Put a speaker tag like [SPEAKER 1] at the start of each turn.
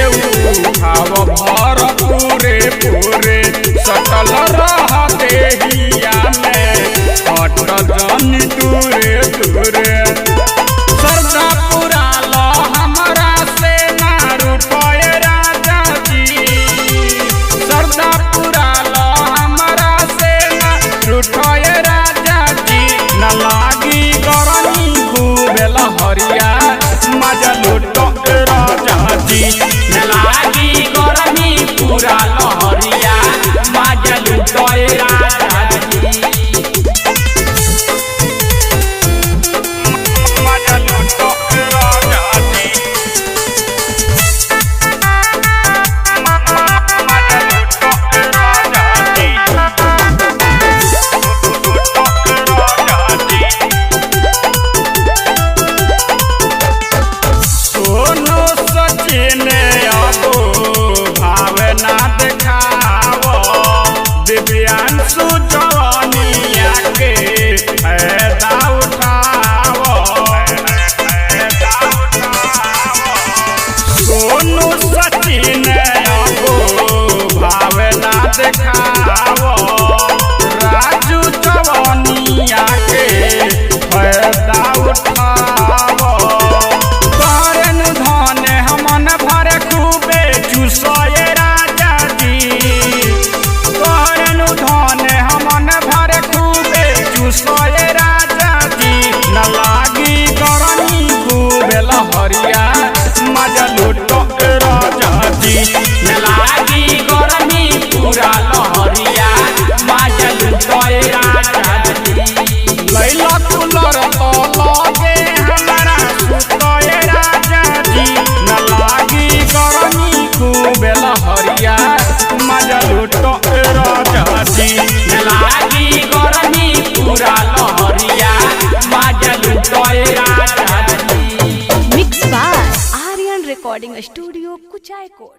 [SPEAKER 1] उठाव भर पूरे पूरे सटल रह देहिया में हट जन दूरे दूरे सरदा पूरा लो हमरा से ना रुपए राजा जी सरदा पूरा लो हमरा से ना रुपए राजा जी न लागी गरमी खूबे लहरिया मजा लूटो राजा जी न लागी गरमी पूरा लहरिया मजा लूटो राजा जी मजा लूटो राजा जी मजा लूटो राजा जी सोनू सचिन अबो भावना देखाव दिव्यांशु जवानिया के फायदा उठाव सोनू सचिन अबो भावना देखाव राजू जवानिया के फायदा उठाव चूसोए राजा जी तोहरनु धन हमन भर खूबे चूसोए राजा जी न लागी गरमी खूबे लहरिया मजा लूटो राजा जी न लागी गरमी पूरा लहरिया मजा लूटो राजा जी लैला कूलर तो लगे हमारा सुतोए राजा जी न लागी गरमी खूबे लहरिया मजा लूटो राजा जी न लागी गरमी पूरा लहरिया मजा लूटो राजा जी।
[SPEAKER 2] Mix by Aryan recording studio Kuchaikot.